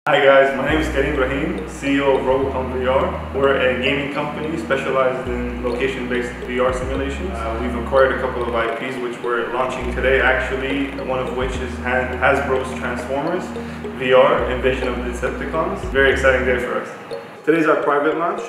Hi guys, my name is Karim Ibrahim, CEO of Robocom VR. We're a gaming company specialized in location-based VR simulations. We've acquired a couple of IPs which we're launching today, actually, one of which is Hasbro's Transformers VR, Invasion of the Decepticons. Very exciting day for us. Today's our private launch.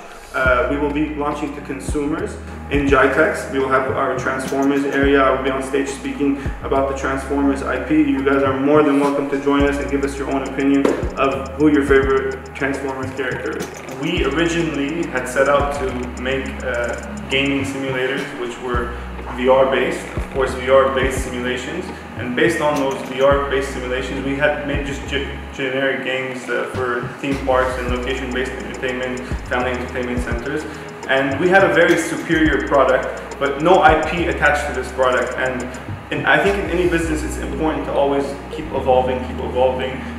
We will be launching to consumers in GITEX. We will have our Transformers area. I will be on stage speaking about the Transformers IP. You guys are more than welcome to join us and give us your own opinion of who your favorite Transformers character is. We originally had set out to make gaming simulators which were VR-based, of course VR-based simulations, and based on those VR-based simulations we had made just generic games for theme parks and location-based entertainment, family entertainment centers, and we had a very superior product but no IP attached to this product. And I think in any business it's important to always keep evolving,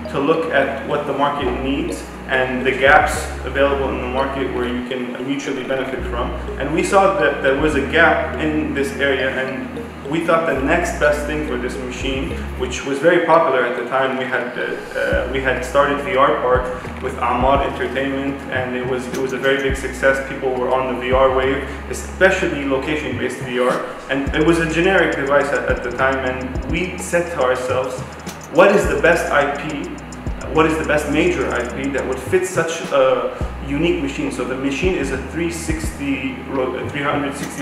to look at what the market needs and the gaps available in the market where you can mutually benefit from. And we saw that there was a gap in this area, and we thought the next best thing for this machine, which was very popular at the time, we had started VR Park with Ahmad Entertainment, and it was a very big success. People were on the VR wave, especially location-based VR, and it was a generic device at the time. And we said to ourselves, what is the best IP? What is the best major IP that would fit such a unique machine? So the machine is a 360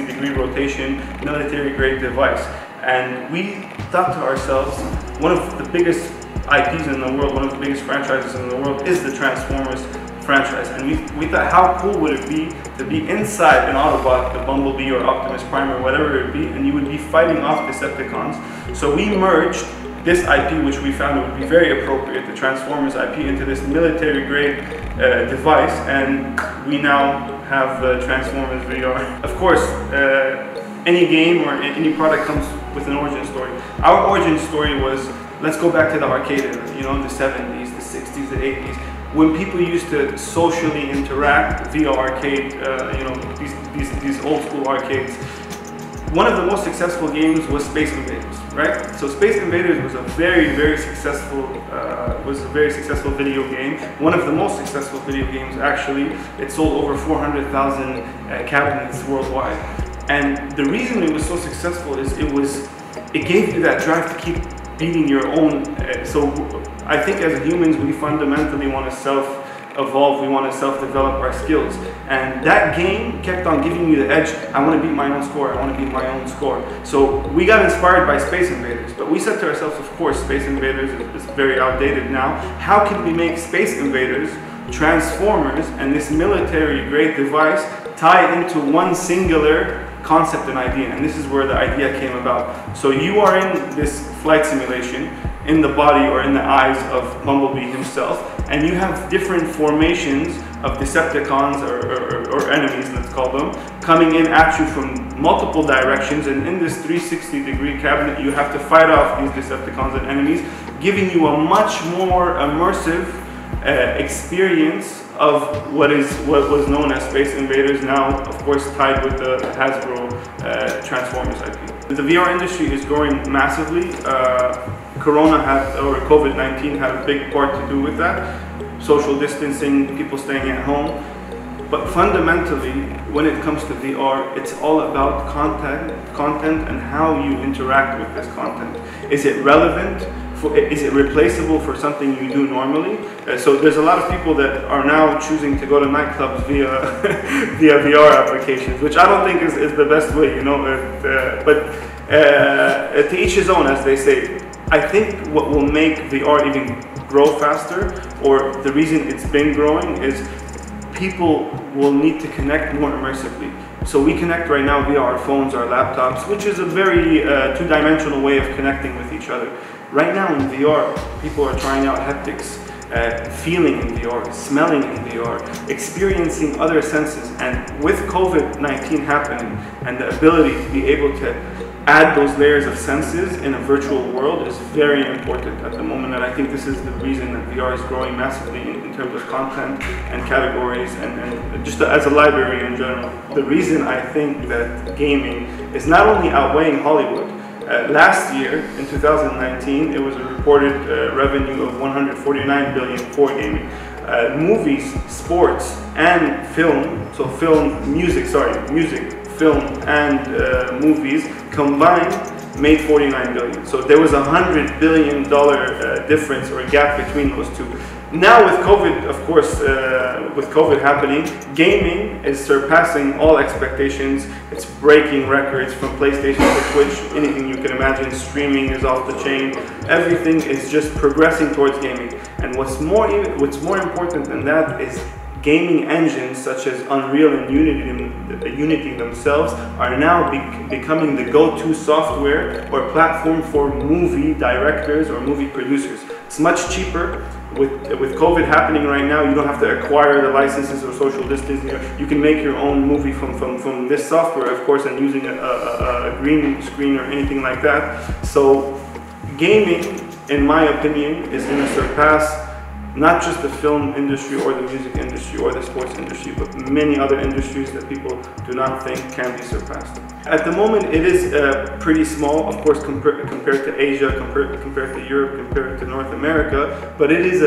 degree rotation military grade device, and we thought to ourselves, one of the biggest IPs in the world, one of the biggest franchises in the world is the Transformers franchise, and we thought how cool would it be to be inside an Autobot, the Bumblebee or Optimus Prime or whatever it be, and you would be fighting off Decepticons. So we merged this IP, which we found would be very appropriate, the Transformers IP, into this military grade device, and we now have the Transformers VR. Of course, any game or any product comes with an origin story. Our origin story was, let's go back to the arcade era, you know, the 70s, the 60s, the 80s, when people used to socially interact via arcade, you know, these old school arcades. One of the most successful games was Space Invaders, right? So Space Invaders was a very successful video game. One of the most successful video games, actually. It sold over 400,000 cabinets worldwide. And the reason it was so successful is it gave you that drive to keep beating your own. So I think as humans we fundamentally want to self-evolve, we want to self-develop our skills. And that game kept on giving you the edge. I want to beat my own score, I want to beat my own score. So we got inspired by Space Invaders, but we said to ourselves, of course, Space Invaders is very outdated now. How can we make Space Invaders, Transformers, and this military-grade device tie into one singular concept and idea? And this is where the idea came about. So you are in this flight simulation, in the body or in the eyes of Bumblebee himself, and you have different formations of Decepticons or enemies, let's call them, coming in at you from multiple directions, and in this 360 degree cabinet you have to fight off these Decepticons and enemies, giving you a much more immersive experience of what was known as Space Invaders, now of course tied with the Hasbro Transformers IP. The VR industry is growing massively. COVID-19 had a big part to do with that. Social distancing, people staying at home. But fundamentally, when it comes to VR, it's all about content and how you interact with this content. Is it relevant? Is it replaceable for something you do normally? So there's a lot of people that are now choosing to go to nightclubs via VR applications, which I don't think is the best way, you know. But to each his own, as they say. I think what will make VR even grow faster, or the reason it's been growing, is people will need to connect more immersively. So we connect right now via our phones, our laptops, which is a very two-dimensional way of connecting with each other. Right now in VR, people are trying out haptics, feeling in VR, smelling in VR, experiencing other senses. And with COVID-19 happening and the ability to be able to add those layers of senses in a virtual world is very important at the moment, and I think this is the reason that VR is growing massively in terms of content and categories and just as a library in general. The reason I think that gaming is not only outweighing Hollywood, Last year, in 2019, it was a reported revenue of 149 billion for gaming. Movies, sports, and film, so music, film, and movies combined made 49 billion. So there was $100 billion difference or gap between those two. Now with COVID, of course, with COVID happening, gaming is surpassing all expectations. It's breaking records from PlayStation to Twitch, anything you can imagine. Streaming is off the chain. Everything is just progressing towards gaming. And what's more important than that is gaming engines such as Unreal and Unity themselves are now becoming the go-to software or platform for movie directors or movie producers. It's much cheaper. With COVID happening right now, you don't have to acquire the licenses or social distancing. You can make your own movie from this software, of course, and using a green screen or anything like that. So gaming, in my opinion, is going to surpass not just the film industry or the music industry or the sports industry, but many other industries that people do not think can be surpassed. At the moment, it is pretty small, of course, compared to Asia, compared to Europe, compared to North America, but it is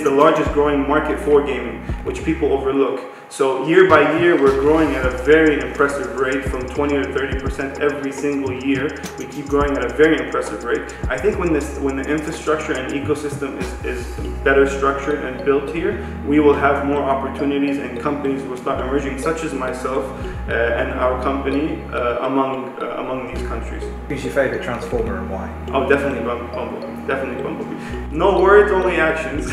the largest growing market for gaming, which people overlook. So year by year, we're growing at a very impressive rate, from 20 to 30% every single year. We keep growing at a very impressive rate. I think when the infrastructure and ecosystem is better structured and built here, we will have more opportunities and companies will start emerging, such as myself and our company, among these countries. Who's your favorite Transformer and why? Oh, definitely Bumblebee. Definitely Bumblebee. No words, only actions.